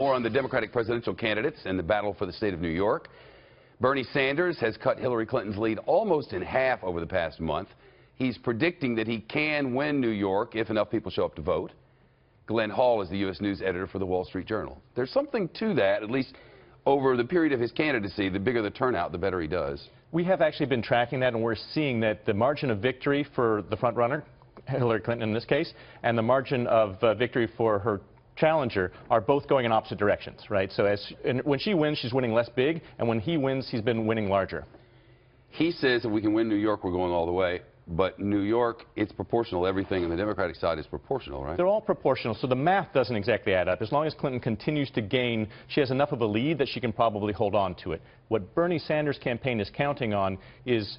More on the Democratic presidential candidates and the battle for the state of New York. Bernie Sanders has cut Hillary Clinton's lead almost in half over the past month. He's predicting that he can win New York if enough people show up to vote. Glenn Hall is the U.S. News editor for the Wall Street Journal. There's something to that, at least over the period of his candidacy. The bigger the turnout, the better he does. We have actually been tracking that, and we're seeing that the margin of victory for the front runner, Hillary Clinton in this case, and the margin of victory for her challenger are both going in opposite directions, right? So when she wins, she's winning less big, and when he wins, he's been winning larger. He says if we can win New York, we're going all the way. But New York, it's proportional. Everything on the Democratic side is proportional, right? They're all proportional, so the math doesn't exactly add up. As long as Clinton continues to gain, she has enough of a lead that she can probably hold on to it. What Bernie Sanders' campaign is counting on is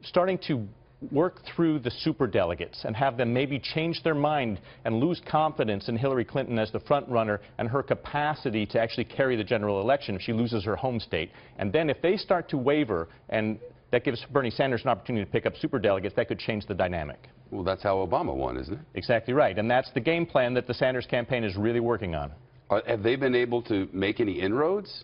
starting to work through the superdelegates and have them maybe change their mind and lose confidence in Hillary Clinton as the front runner and her capacity to actually carry the general election if she loses her home state. And then if they start to waver, and that gives Bernie Sanders an opportunity to pick up superdelegates, that could change the dynamic. Well, that's how Obama won, isn't it? Exactly right. And that's the game plan that the Sanders campaign is really working on. Have they been able to make any inroads?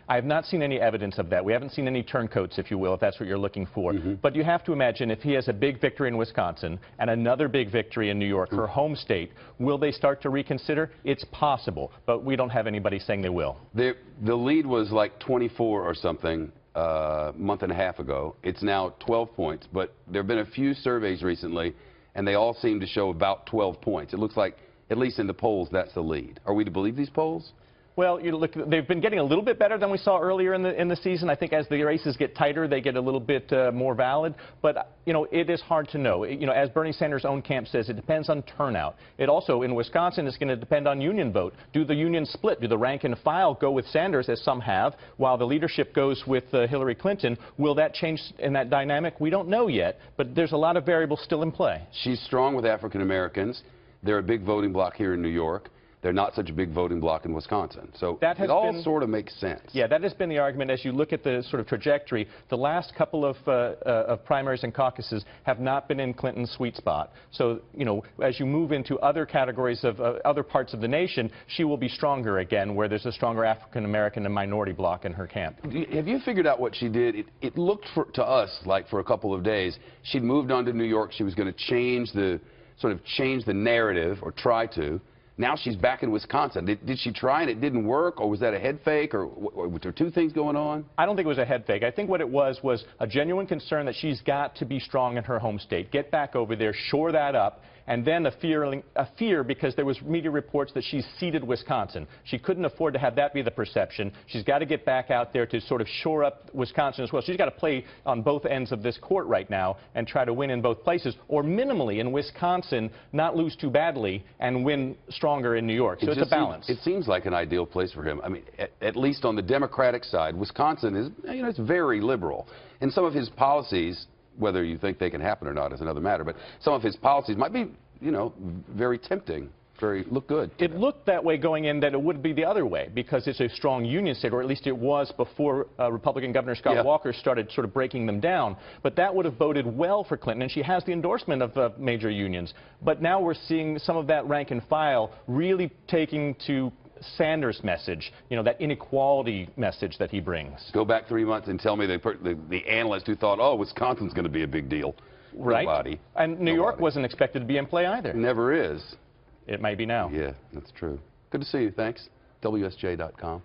I have not seen any evidence of that. We haven't seen any turncoats, if you will, if that's what you're looking for. But you have to imagine if he has a big victory in Wisconsin and another big victory in New York, her home state, will they start to reconsider? It's possible, but we don't have anybody saying they will. The lead was like 24 or something a month and a half ago. It's now 12 points, but there have been a few surveys recently, and they all seem to show about 12 points. It looks like, at least in the polls, that's the lead. Are we to believe these polls? Well, you look, they've been getting a little bit better than we saw earlier in the season. I think as the races get tighter, they get a little bit more valid. But, you know, it is hard to know. You know, as Bernie Sanders' own camp says, it depends on turnout. It also, in Wisconsin, is going to depend on union vote. Do the unions split? Do the rank and file go with Sanders, as some have, while the leadership goes with Hillary Clinton? Will that change in that dynamic? We don't know yet, but there's a lot of variables still in play. She's strong with African Americans. They're a big voting bloc here in New York. They're not such a big voting bloc in Wisconsin. So it all sort of makes sense. Yeah, that has been the argument as you look at the sort of trajectory. The last couple of primaries and caucuses have not been in Clinton's sweet spot. So, you know, as you move into other categories of other parts of the nation, she will be stronger again, where there's a stronger African-American and minority bloc in her camp. Have you figured out what she did? It looked to us like for a couple of days, she'd moved on to New York. She was going to change the narrative, or try to. Now she's back in Wisconsin. Did she try and it didn't work, or was that a head fake, or were there two things going on? I don't think it was a head fake. I think what it was a genuine concern that she's got to be strong in her home state, get back over there, shore that up, and then a fear because there was media reports that she's ceded Wisconsin. She couldn't afford to have that be the perception. She's got to get back out there to sort of shore up Wisconsin as well. She's got to play on both ends of this court right now and try to win in both places, or minimally in Wisconsin, not lose too badly and win stronger in New York. So it's a balance. It seems like an ideal place for him. I mean, at least on the Democratic side, Wisconsin is, you know, it's very liberal. And some of his policies, whether you think they can happen or not is another matter, but some of his policies might be, you know, very tempting, look good. It looked that way going in, that it would be the other way, because it's a strong union state, or at least it was before Republican Governor Scott Walker started sort of breaking them down. But that would have boded well for Clinton, and she has the endorsement of major unions. But now we're seeing some of that rank and file really taking to Sanders' message, you know, that inequality message that he brings. Go back 3 months and tell me the analyst who thought, oh, Wisconsin's going to be a big deal. Right. Nobody. And New York wasn't expected to be in play either. Never is. It may be now. Yeah, that's true. Good to see you. Thanks. WSJ.com.